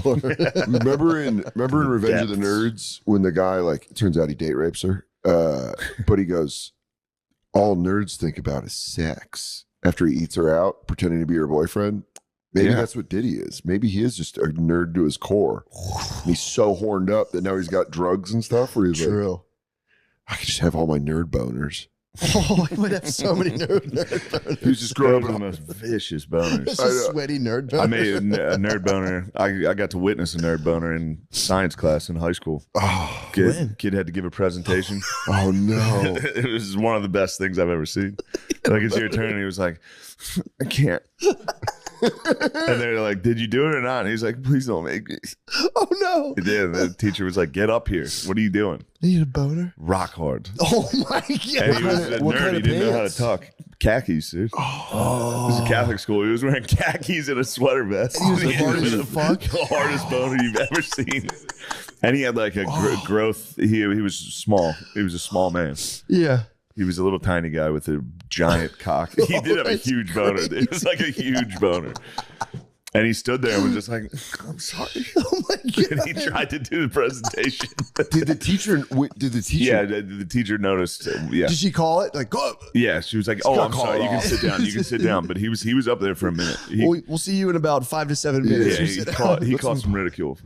more. Remember in Revenge of the Nerds when the guy, like, it turns out he date rapes her, but he goes, all nerds think about is sex after he eats her out, pretending to be her boyfriend. Maybe that's what Diddy is. Maybe he is just a nerd to his core. And he's so horned up that now he's got drugs and stuff where he's like, I could just have all my nerd boners. Oh, he would have so many nerd boners. He was just growing up the most vicious boners. It's a sweaty nerd boner. I made a nerd boner. I got to witness a nerd boner in science class in high school. Oh, Kid had to give a presentation. Oh no. It was one of the best things I've ever seen. Like, it's your turn, and he was like, I can't. And they're like, did you do it or not? And he's like, please don't make me. Oh no. He did. And the teacher was like, get up here. What are you doing? You need a boner? Rock hard. Oh my God. And he was a nerd. He didn't know how to talk. Khakis, dude. Oh. It was a Catholic school. He was wearing khakis and a sweater vest. And he was hard as fuck. The hardest boner you've ever seen. And he had like a growth. He was small. He was a small man. Yeah. He was a little tiny guy with a giant cock. He did have a huge boner. It was like a huge boner. And he stood there and was just like, I'm sorry. Oh my God. And he tried to do the presentation. Did the teacher? Yeah, the teacher noticed. Yeah. Did she call it? Like, go. Yeah, she was like, "Oh, I'm sorry. You can sit down. You can sit down." But he was up there for a minute. We'll see you in about 5 to 7 minutes. Yeah, he caught some ridicule.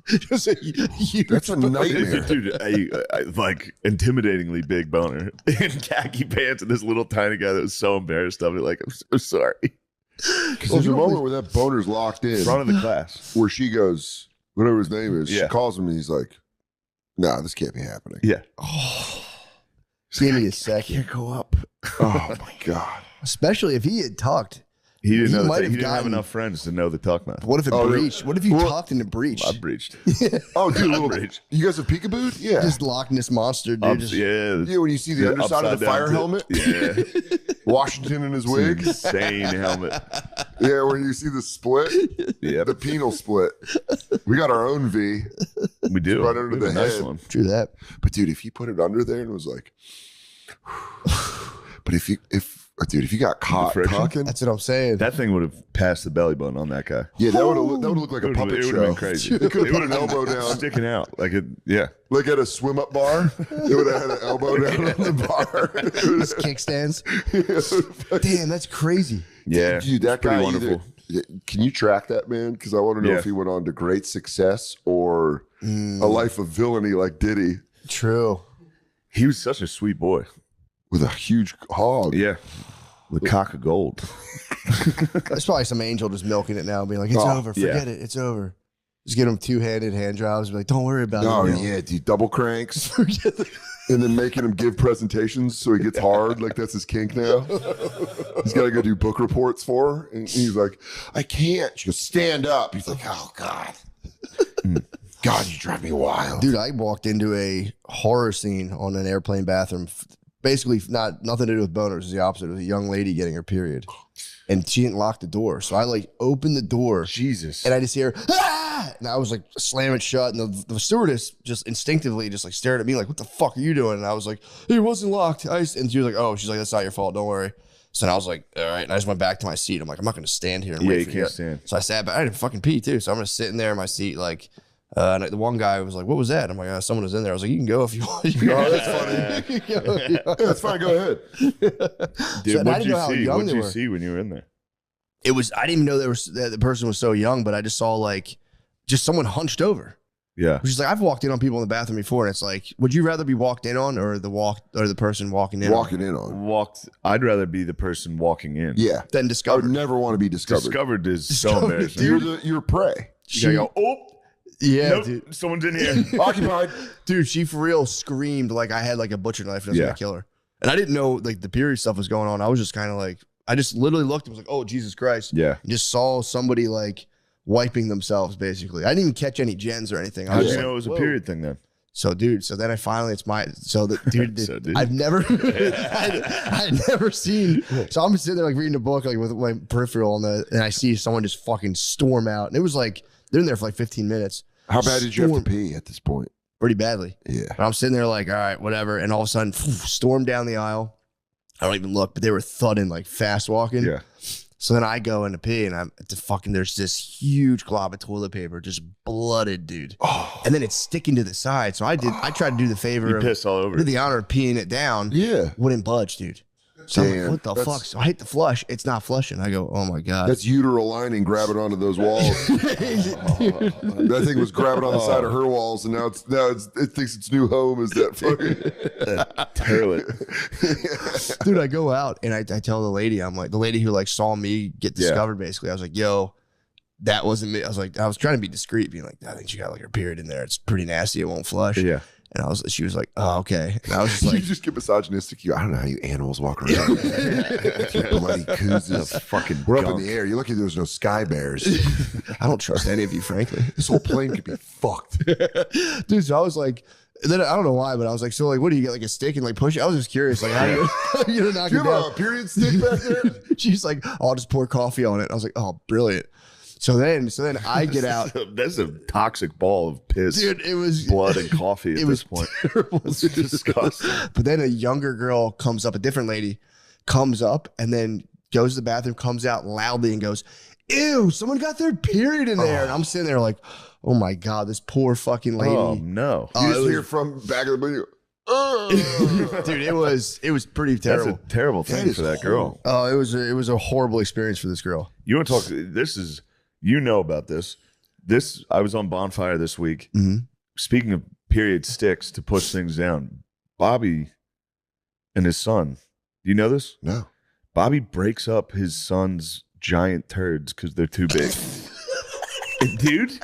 Just a huge That's a nightmare. Dude, like intimidatingly big boner in khaki pants, and this little tiny guy that was so embarrassed of it. Like, I'm so sorry. Because there's a moment where that boner's locked in. Front of the class. Where she goes, whatever his name is, Yeah. she calls him and he's like, nah, this can't be happening. Yeah. Oh. Give me a second. Can't go up. Oh my God. Especially if he had tucked. He didn't know might that. have He didn't have gotten- enough friends to know the tuck mouth. What if it breached? What if you tucked and it breached? I breached. Oh, dude, little, breached. you guys have peekabooed? Yeah. Just Loch Ness Monster, dude. Yeah, when you see the underside of the fire helmet. Yeah. Washington in his wig. Insane helmet. Yeah, where you see the split. Yeah. The penal split. We got our own V. We do. Right under We the have a nice head. one. True that. But dude, if you put it under there and was like, but if you got caught friction? talking, That's what I'm saying. That thing would have passed the belly button on that guy. yeah, that would look like a puppet It would show. have been crazy. It could have put an elbow down, Sticking out. Like it, yeah. like at a swim up bar. It would have had an elbow down on the bar. Just kickstands. Damn, that's crazy. Yeah. Dude, that Pretty guy. wonderful. Can you track that man? Because I want to know Yeah. if he went on to great success or a life of villainy like Diddy True. He was such a sweet boy. with a huge hog. Yeah. The cock of gold. There's probably some angel just milking it now, being like, it's over. Forget it. It's over. Just get him two-handed hand jobs. Be like, don't worry about Oh, it. yeah, dude. Double cranks. Forget the And then making him give presentations so he gets hard. Like, that's his kink now. He's got to go do book reports for her. And he's like, I can't. She goes, stand up. He's like, oh, God. God, you drive me wild. Dude, I walked into a horror scene on an airplane bathroom. Basically, nothing to do with boners. It was the opposite. It was a young lady getting her period. And she didn't lock the door. So I like opened the door. Jesus. And I just hear, ah! And I was like, slam it shut. And the stewardess just instinctively just like stared at me like, what the fuck are you doing? And I was like, it wasn't locked. And she was like, oh, she's like, that's not your fault. Don't worry. So then I was like, all right. And I just went back to my seat. I'm like, I'm not going to stand here and wait for you. can't stand. So I sat back. I didn't fucking pee too. So I'm just sitting there in my seat like, and the one guy was like, what was that? I'm like, someone was in there. I was like, you can go if you want. Oh, that's funny. Yeah, that's fine. Go ahead. Dude, I what didn't did know how young you they were. see when you were in there? It was, I didn't even know that the person was so young, but I just saw like, just someone hunched over. Yeah. Which is like, I've walked in on people in the bathroom before, and it's like, would you rather be walked in on or the person walking in? Walking in on. I'd rather be the person walking in. Yeah. Then I would discovered. never want to be discovered. Discovered is so embarrassing. You're prey. You gotta go, oh, Yeah, nope, dude. someone's in here. Occupied. Dude, she for real screamed like I had like a butcher knife and I was Yeah. gonna kill her. And I didn't know like the period stuff was going on. I was just kind of like, I just literally looked and was like, oh, Jesus Christ. Yeah. And just saw somebody like wiping themselves basically. I didn't even catch any gens or anything. I How was did you just know like, it was a whoa. period thing then? So, dude, then I finally, it's my, dude, So, dude. I've never, I'd never seen, so I'm sitting there like reading a book like with my peripheral and I see someone just fucking storm out. And it was like, they're in there for like 15 minutes. How bad did you have to pee at this point? Pretty badly. Yeah. And I'm sitting there like, all right, whatever. And all of a sudden, storm down the aisle. I don't even look, but they were thudding like fast walking. Yeah. So then I go in to pee, and there's this huge glob of toilet paper, just blooded, dude. Oh. And then it's sticking to the side. So I tried to do the favor You of piss all over did it. the honor of peeing it down. Yeah. Wouldn't budge, dude. So I'm like, Damn, what the fuck? So I hit the flush. It's not flushing. I go, oh my God. That's uteral lining grabbing onto those walls. That thing was grabbing on the side of her walls, and now it thinks its new home is that fucking Toilet. Dude, I go out and I tell the lady, I'm like, the lady who like saw me get discovered, basically. I was like, yo, that wasn't me. I was trying to be discreet, being like, I think she got like her period in there. It's pretty nasty. It won't flush. Yeah. And she was like, oh, okay. And I was just you like, just get misogynistic. I don't know how you animals walk around. You bloody coozes. Fucking We're up gunk. in the air. You're lucky there's no sky bears. I don't trust any of you, frankly. This whole plane could be fucked. Dude, so I was like, then I don't know why, but I was like, so like, what do you get, like a stick and like push it? I was just curious, like, how you gonna knock Do it you have down? a period stick back there? She's like, oh, I'll just pour coffee on it. I was like, oh, brilliant. So then I get out. That's a toxic ball of piss, Dude, it was blood, and coffee at this point. Terrible. It's disgusting. But then a younger girl comes up, a different lady comes up and then goes to the bathroom, comes out loudly and goes, ew, someone got their period in there. And I'm sitting there like, oh my God, this poor fucking lady. Oh no! You just hear from back of the video. Dude, it was pretty terrible. That's a terrible thing for that girl. Oh, it was a horrible experience for this girl. You want to talk? This is about this. I was on Bonfire this week. Mm-hmm. Speaking of period sticks to push things down, Bobby and his son. Do you know this? No. Bobby breaks up his son's giant turds because they're too big. Dude,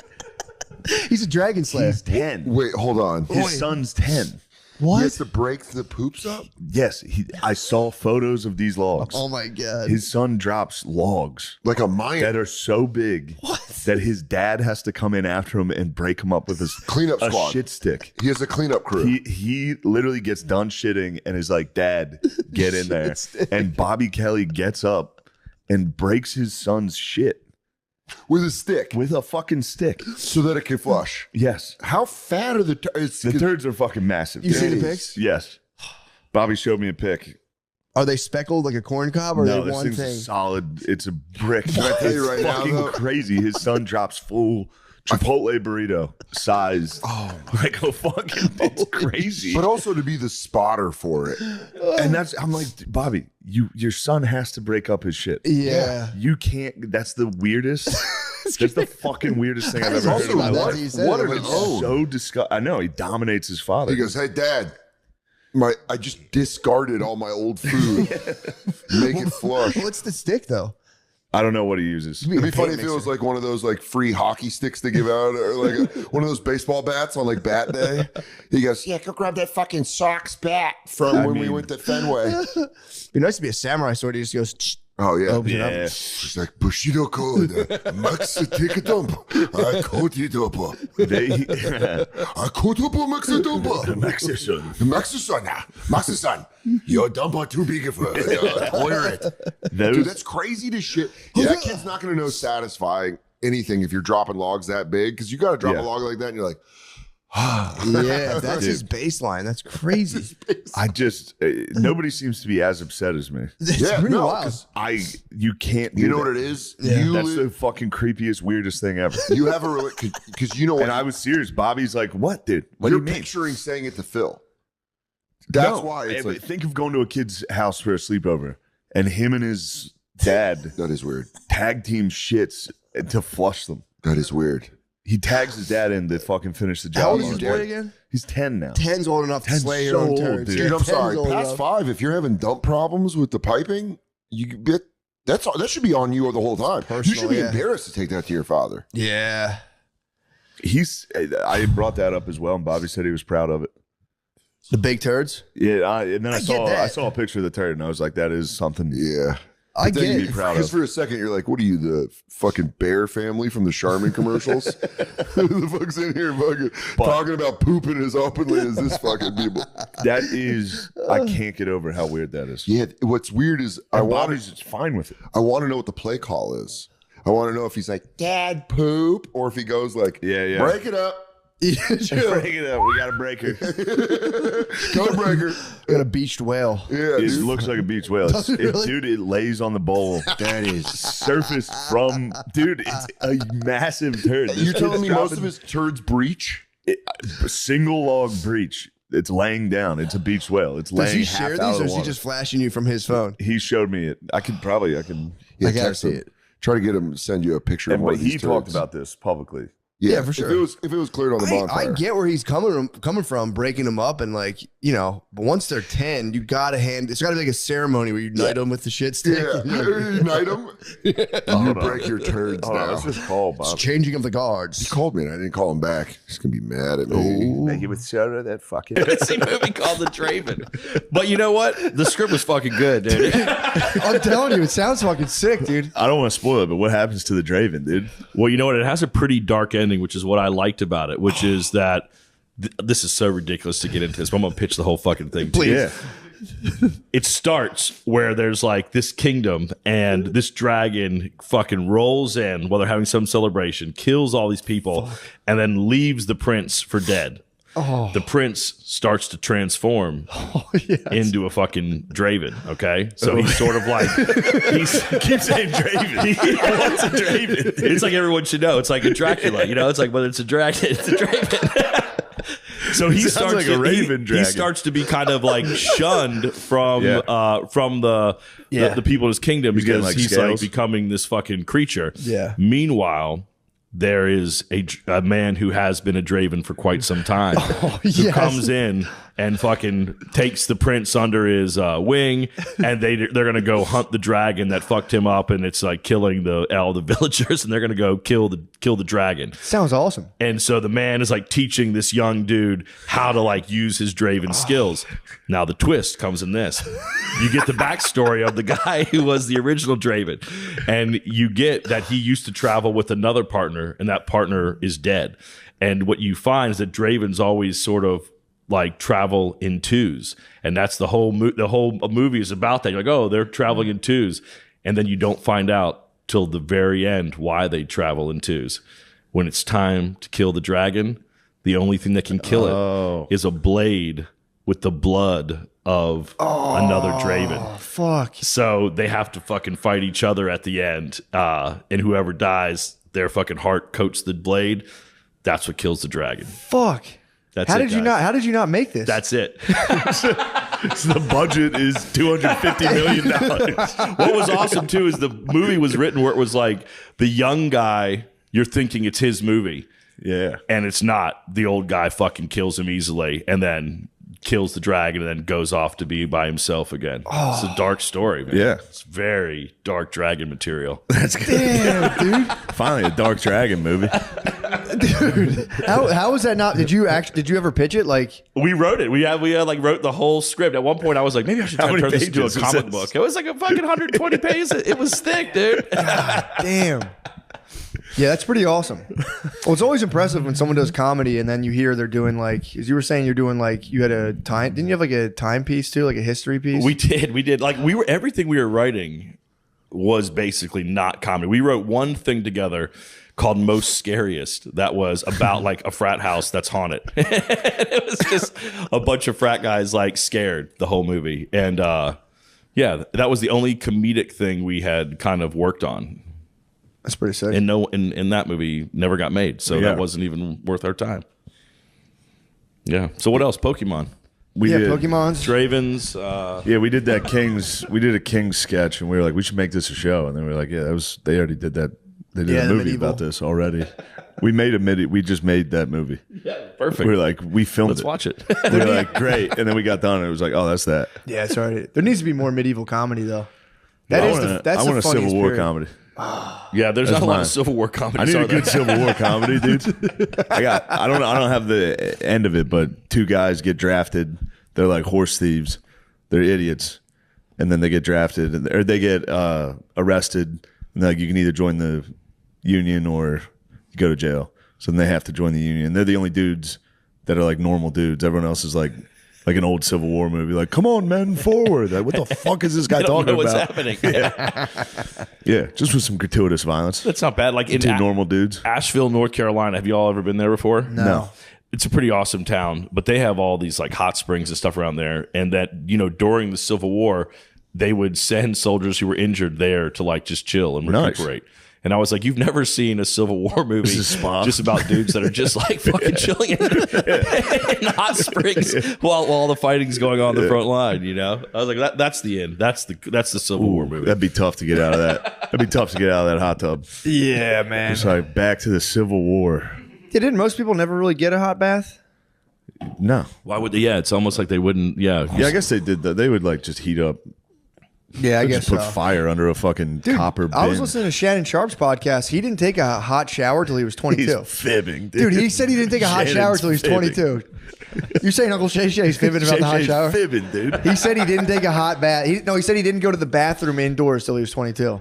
He's a dragon slayer. he's 10. Wait, hold on. His son's 10. What? He has to break the poops up? Yes, I saw photos of these logs. Oh my God. His son drops logs Like a Mayan. that are so big that his dad has to come in after him and break him up with his Cleanup a squad. shit stick. He has a cleanup crew. He literally gets done shitting and is like, Dad, get in there. And Bobby Kelly gets up and breaks his son's shit With a stick. with a fucking stick. So that it can flush. Yes. How fat are the The turds are fucking massive. You see the Jeez. pics? Yes. Bobby showed me a pic. Are they speckled like a corn cob or No, are they this one thing's thing? solid. It's a brick. Can I tell you It's right now, fucking though? crazy. His son drops full Chipotle burrito size. Oh, Like a fucking, it's crazy. but also to be the spotter for it. And I'm like, Bobby, your son has to break up his shit. Yeah. You can't. That's the weirdest. That's the fucking weirdest thing I've That is ever heard also in my what life. he said. What I'm an like, own. So disgusting. I know he dominates his father. He goes, hey, Dad, I just discarded all my old food. Make it flush. What's the stick though? I don't know what he uses. It'd be a funny paint if it was mixer. like one of those like free hockey sticks they give out, or like one of those baseball bats on like bat day. He goes, "Yeah, go grab that fucking Sox bat from when we went to Fenway." It'd be nice to be a samurai sword. He just goes, "Tsh," Oh yeah, opens it up. Yeah. It's like Bushido code, Max take a dump, I caught it up, I caught up Max a dump, Max-san, your dump are too big for toilet. Dude, that's crazy to shit. Yeah, that kid's not going to know satisfying anything if you're dropping logs that big, because you got to drop Yeah. a log like that and you're like, Yeah, that's his baseline. That's crazy. I just nobody seems to be as upset as me. It's yeah, pretty no, wild. 'cause You can't. Do you know that. what it is? Yeah. You That's the fucking creepiest, weirdest thing ever. you have a because you know what And I was serious. Bobby's like, "What, dude? What you're do you mean?" picturing saying it to Phil. That's No. why it's But like think of going to a kid's house for a sleepover, and him and his dad that is weird. tag team shits to flush them. That is weird. He tags his dad in to fucking finish the job. How old is on this his boy dad. again? He's 10 now. 10's old enough to 10's slay so your own old, turds. dude. Dude, I'm 10's sorry. old Past enough. 5, if you're having dump problems with the piping, that should be on you the whole time. You should Personal, be yeah. embarrassed to take that to your father. Yeah. I brought that up as well, and Bobby said he was proud of it. The big turds? Yeah, and then I get that. I saw a picture of the turd, and I was like, that is something. Yeah. I But then get you- it. proud Because of. for a second, you're like, what are you, the fucking Bear family from the Charmin commercials? Who the fuck's in here fucking talking about pooping as openly as this fucking people? That is, I can't get over how weird that is. Yeah, what's weird is I And want Bobby's just fine with it. to know what the play call is. I want to know if he's like, Dad, poop, or if he goes like, Yeah. break it up. Break it up. We got a breaker. Code breaker. Got a beached whale. Yeah, It dude. looks like a beach whale. Does it really? Dude, it lays on the bowl. That is surfaced from, dude, it's a massive turd. This You're telling kid's me most dropping of his turds breach? a single log breach. It's laying down. It's a beach whale. It's Does laying he half share out these, of or the is he water. just flashing you from his phone? He showed me it. I can. Yeah, I gotta text see him. it. Try to get him to send you a picture of And one but of these he talked turds. about this publicly. Yeah, for sure. If it was cleared on the I bonfire. get where he's coming from, breaking them up, and like, you know, but once they're 10, you gotta it's gotta be like a ceremony where you knight them with the shit stick. Yeah, you knight him. You break your turds Oh, now. let's just call It's Bob. changing of the He guards. called me and I didn't call him back. He's gonna be mad at me. Thank you with Sarah, that fucking. It's a movie called The Draven. But you know what? The script was fucking good, dude. I'm telling you, it sounds fucking sick, dude. I don't want to spoil it, but what happens to the Draven, dude? Well, you know what? It has a pretty dark ending, which is what I liked about it, which is that this is so ridiculous to get into this, but I'm going to pitch the whole fucking thing. to you. Yeah. It starts where there's like this kingdom and this dragon fucking rolls in while they're having some celebration, kills all these people, and then leaves the prince for dead. The prince starts to transform into a fucking Draven. Okay, so he's sort of like Keep saying Draven. What's a Draven? dude? it's like everyone should know. It's like a Dracula, you know. It's like whether it's a dragon, it's a Draven. So he Sounds starts like a to, raven he dragon. starts to be kind of like shunned from Yeah. the people in his kingdom He's getting, because like, he's scales. like becoming this fucking creature. Yeah. Meanwhile, there is a man who has been a Draven for quite some time who yes. comes in and fucking takes the prince under his wing, and they're gonna go hunt the dragon that fucked him up, and it's like killing all the villagers, and they're gonna go kill the dragon. Sounds awesome. And so the man is like teaching this young dude how to like use his Draven skills. Now the twist comes in this. You get the backstory of the guy who was the original Draven. And you get that he used to travel with another partner, and that partner is dead. And what you find is that Dravens always sort of like travel in twos. And that's the whole movie is about that. You're like, oh, they're traveling in twos. And then you don't find out till the very end why they travel in twos. When it's time to kill the dragon, the only thing that can kill it is a blade with the blood of another Draven. Fuck. So they have to fucking fight each other at the end. And whoever dies, their fucking heart coats the blade. That's what kills the dragon. Fuck. That's How it, did you guys. not? How did you not make this? That's it. So the budget is $250 million. What was awesome too is the movie was written where it was like the young guy, you're thinking it's his movie, Yeah. and it's not. The old guy fucking kills him easily and then kills the dragon and then goes off to be by himself again. It's a dark story, man. Yeah. It's very dark dragon material. That's good. damn, dude. Finally, a Dark Dragon movie. Dude, how was that not? Did you ever pitch it? Like, We wrote it. We had like wrote the whole script. At one point, I was like, maybe I should try How to turn many this into a pages is comic this? book. It was like a fucking 120 pages. It was thick, dude. damn. Yeah, that's pretty awesome. Well, it's always impressive when someone does comedy and then you hear they're doing like, as you were saying, you're doing like, you had a time, didn't you have like a timepiece too, like a history piece? We did. Like everything we were writing was basically not comedy. We wrote one thing together called Most Scariest that was about like a frat house that's haunted. It was just a bunch of frat guys like scared the whole movie. And yeah, that was the only comedic thing we had kind of worked on. That's pretty sick. And in that movie never got made. So Yeah. that wasn't even worth our time. Yeah. So what else? Pokemon. We yeah, did. Pokemon's. Dravens. Yeah, we did that we did a Kings sketch, and we were like, we should make this a show. And then we were like, yeah, they already did that. They did Yeah, a the movie medieval. about this already. We just made that movie. Yeah, perfect. We were like, we filmed Let's it. watch it. We were like, great. And then we got done, and it was like, oh, that's that. Yeah, it's already. There needs to be more medieval comedy though. That's I the want a Civil funniest War period. comedy. Yeah, there's That's not a lot mine. of Civil War I comedies. need a are there? good Civil War comedy, dude. I don't have the end of it, but two guys get drafted. They're like horse thieves. They're idiots, and then they get drafted, or they get arrested. And like, you can either join the union or you go to jail. So then they have to join the union. They're the only dudes that are like normal dudes. Everyone else is like Like an old Civil War movie. Like, come on, men, forward. Like, what the fuck is this guy I don't talking know what's about? happening. Yeah, just with some gratuitous violence. That's not bad. Like in Two normal dudes. Asheville, North Carolina. Have you all ever been there before? No. It's a pretty awesome town, but they have all these like hot springs and stuff around there. And that, you know, during the Civil War, they would send soldiers who were injured there to like just chill and recuperate. Nice. And I was like, you've never seen a Civil War movie just about dudes that are just like fucking chilling in hot springs while the fighting's going on the front line, you know? I was like, that's the end. That's the Civil War movie. That'd be tough to get out of that. That'd be tough to get out of that hot tub. Yeah, man. It's like back to the Civil War. Didn't most people never really get a hot bath? No. Why would they? Yeah, it's almost like they wouldn't. Yeah. Yeah, I guess they did that. They would like just heat up. Yeah, I guess just put fire under a fucking copper bin. I was listening to Shannon Sharp's podcast. He didn't take a hot shower till he was 22. He's fibbing, dude. He said he didn't take a hot shower till he was 22. You're saying Uncle Shay Shay's fibbing about the hot shower? Fibbing, dude. He said he didn't take a hot bath. He said he didn't go to the bathroom indoors till he was 22.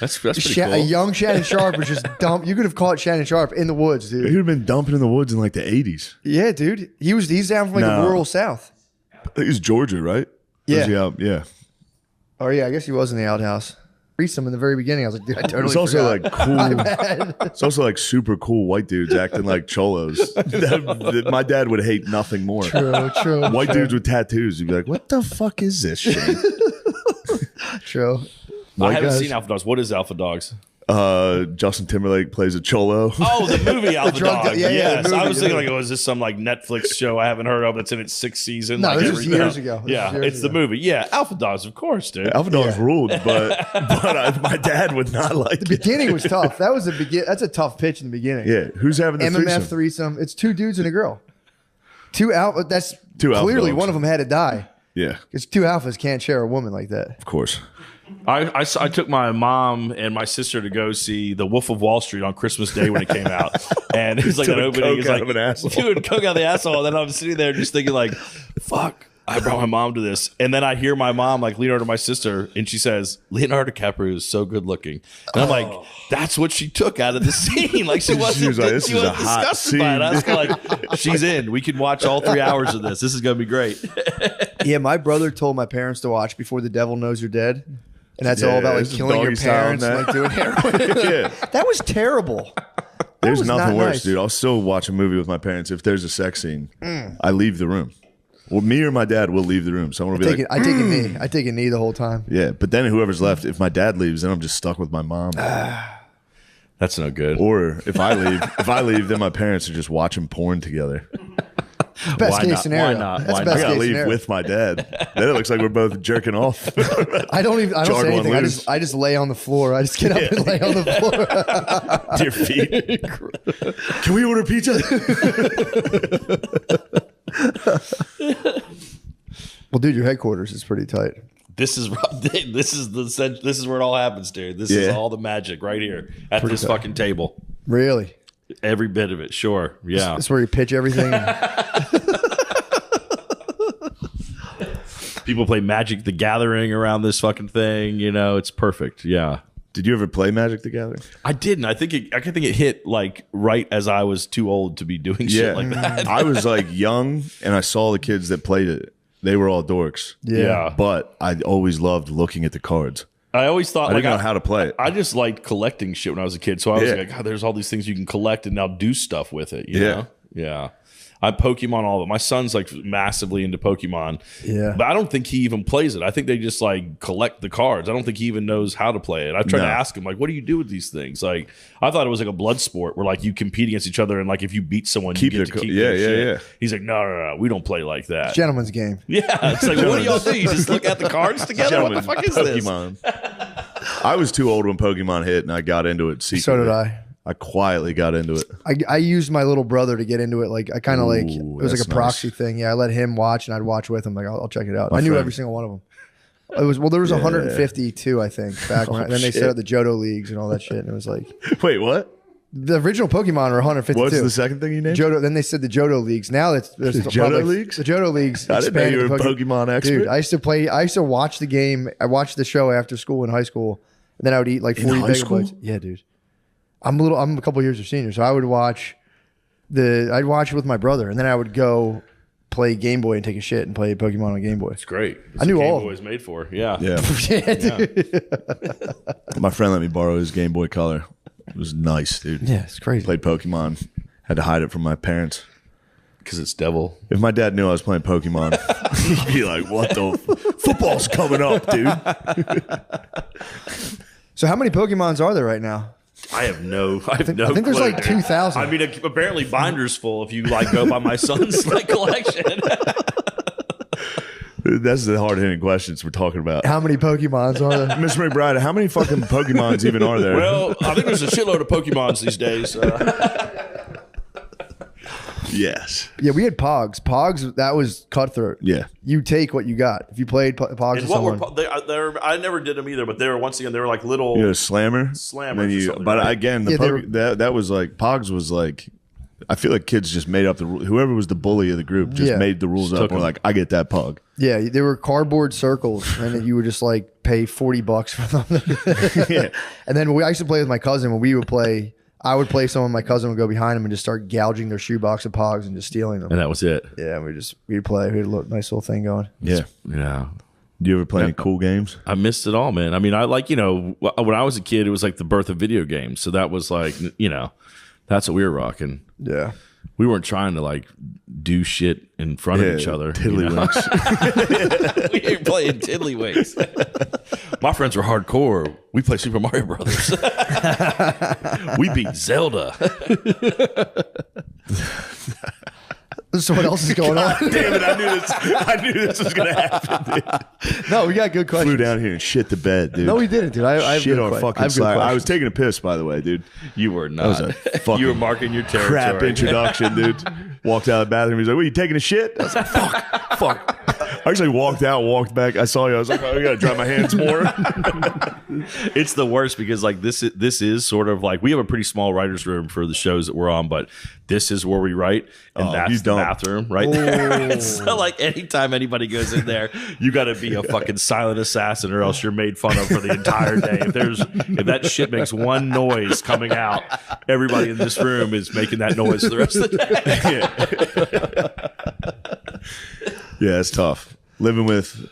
That's pretty cool. A young Shannon Sharp was just dump. You could have caught Shannon Sharp in the woods, dude. He would have been dumping in the woods in like the 80s. Yeah, dude. He's down from like the rural South. I think he's Georgia, right? Yeah. Yeah. Oh yeah, I guess he was in the outhouse. Reached him in the very beginning. I was like, dude, I totally It's also forgot. like cool. It's also like super cool white dudes acting like cholos. My dad would hate nothing more. True. White dudes with tattoos. You'd be like, what the fuck is this shit? True. I haven't seen Alpha Dogs. What is Alpha Dogs? Justin Timberlake plays a cholo. Oh, the movie Alpha drug Dog. yeah, Yes. the movie, I was thinking the like, oh, is this some like Netflix show I haven't heard of that's in its 6th season? No, like this was years ago. Yeah, it's the movie. Yeah, Alpha Dogs, of course, dude. Alpha Dogs ruled, but my dad would not like The beginning was tough. That was That's a tough pitch in the beginning. Yeah, who's having the MMF threesome? threesome. It's 2 dudes and a girl. That's Two alpha clearly dogs. one of them had to die. Yeah, Because 2 alphas can't share a woman like that. of course. I took my mom and my sister to go see The Wolf of Wall Street on Christmas Day when it came out, and it was like that Doing opening. coke It's out like of an asshole. doing coke out of the asshole. And then I'm sitting there just thinking like, fuck. I brought my mom to this, and then I hear my mom like lean over to my sister, and she says, "Leonardo DiCaprio is so good looking." And I'm like, "That's what she took out of the scene." Like she wasn't, was like, "This she is a wasn't hot disgusted by it. I was scene." kind of like, "She's in. We can watch all 3 hours of this. This is gonna be great." Yeah, my brother told my parents to watch Before the Devil Knows You're Dead. And that's all about like this is killing your doggy style parents and and like doing heroin. Yeah. That was terrible. There's was nothing not worse, nice. dude. I'll still watch a movie with my parents. If there's a sex scene, I leave the room. Well, me or my dad will leave the room. Someone will be like, I take a knee. I take a knee the whole time. yeah. But then whoever's left, if my dad leaves, then I'm just stuck with my mom. That's no good. Or if I leave, then my parents are just watching porn together. Best Why case not? scenario. Why not? That's Why I best gotta case leave scenario. with my dad. Then it looks like we're both jerking off. I don't Jargon say anything. loose. I just lay on the floor. I just get up and lay on the floor. Dear feet. Can we order pizza? Well, dude, your headquarters is pretty tight. This is where it all happens, dude. This is Yeah. all the magic right here at this fucking table. Really? Every bit of it, sure. Yeah. That's where you pitch everything. People play Magic the Gathering around this fucking thing. You know, it's perfect. Yeah. Did you ever play Magic the Gathering? I didn't. I think it hit like right as I was too old to be doing shit like that. I was like young, and I saw the kids that played it. They were all dorks. Yeah. But I always loved looking at the cards. I always thought I like didn't know how to play it. I just liked collecting shit when I was a kid. So I was Yeah. like, God, there's all these things you can collect and now do stuff with it. You Yeah. know? Yeah. I Pokemon all of it. My son's like massively into Pokemon. Yeah. But I don't think he even plays it. I think they just like collect the cards. I don't think he even knows how to play it. I've tried to No. ask him, like, what do you do with these things? Like, I thought it was like a blood sport where like you compete against each other and like if you beat someone, Keep you get their to co- keep yeah, their yeah, shit. yeah. He's like, no, we don't play like that. Gentleman's game. Yeah. It's like, what do y'all do? You just look at the cards together? What the fuck is this? Pokemon. I was too old when Pokemon hit, and I got into it secretly. So did I. I quietly got into it. I used my little brother to get into it. Like I kind of like it Ooh, was like that's a proxy thing. Yeah, I let him watch and I'd watch with him. Like I'll check it out. I knew friend- every single one of them. It was there was 152 I think back when. Then they set up the Johto leagues and all that shit. And it was like Wait, what? the original Pokemon are 152. What's the second thing you named? Johto. Then they said the Johto leagues. Now there's Johto probably- leagues? The Johto leagues. I didn't know you were a expanded Pokemon expert. Dude, I used to play. I used to watch the game. I watched the show after school in high school, and then I would eat like 40 high school? megabytes. Yeah, dude. I'm a couple years of senior, so I would watch I'd watch it with my brother, and then I would go play Game Boy and take a shit and play Pokemon on Game Boy. It's great. I knew what all Game of Boy was made for. Yeah. Yeah. Yeah, dude. My friend let me borrow his Game Boy Color. It was nice, dude. Yeah, it's crazy. Played Pokemon. Had to hide it from my parents. Because it's devil. If my dad knew I was playing Pokemon, he'd be like, "What the football's coming up, dude?" So how many Pokemons are there right now? I have no I think there's clue, like dude. 2,000. I mean, apparently Binder's full if you like go by my son's like collection. That's the hard hitting questions we're talking about. How many Pokemons are there? Mr. McBride, how many fucking Pokemons even are there? Well, I think there's a shitload of Pokemons these days. Yes. Yeah, we had Pogs. Pogs, that was cutthroat. Yeah. You take what you got. If you played Pogs with And what were someone. I never did them either, but they were once again they were like little. You know, Slammer. Slammers And then or something, but right? again, the Yeah, they were- that was like Pogs was like. I feel like kids just made up the rule. Whoever was the bully of the group just Yeah. made the rules up. took And we're them. like, I get that Pug. Yeah, they were cardboard circles, and then you would just like pay $40 for them. Yeah. And then I used to play with my cousin. When we would play, I would play someone. My cousin would go behind him and just start gouging their shoebox of Pogs and just stealing them. And that was it. Yeah, we'd play. We had a nice little thing going. Yeah. Yeah. Do you ever play any cool games? I missed it all, man. I mean, I like, when I was a kid, it was like the birth of video games. So that was like, that's what we were rocking. Yeah. We weren't trying to like do shit in front of each other. Tiddlywinks. We were playing tiddlywinks. My friends were hardcore. We played Super Mario Brothers. We beat Zelda. So what else is going on? Damn it! I knew this was gonna happen. Dude. No, we got good questions. Flew down here and shit the bed, dude. No, we didn't, dude. I have shit good on que- I fucking have good slide. I questions. was taking a piss, by the way, dude. You were not. was a fucking You were marking your territory. Crap introduction, dude. Walked out of the bathroom. He's like, "What, you taking a shit?" I was like, "Fuck." I actually walked out, walked back. I saw you. I was like, "Oh, I gotta dry my hands more." It's the worst because like this is sort of like we have a pretty small writer's room for the shows that we're on, but this is where we write, and Oh, that's you the don't. bathroom right there. So like anytime anybody goes in there, you got to be a fucking silent assassin, or else you're made fun of for the entire day. If that shit makes one noise coming out, everybody in this room is making that noise for the rest of the day. Yeah, it's tough. Living with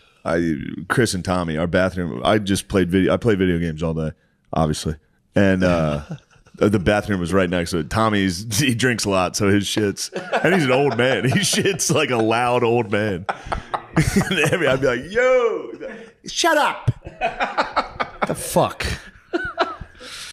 Chris and Tommy, our bathroom. I just played video. I play video games all day, obviously, and the bathroom was right next to it. He drinks a lot, so his shits, and he's an old man. He shits like a loud old man. And I'd be like, "Yo, shut up." The fuck?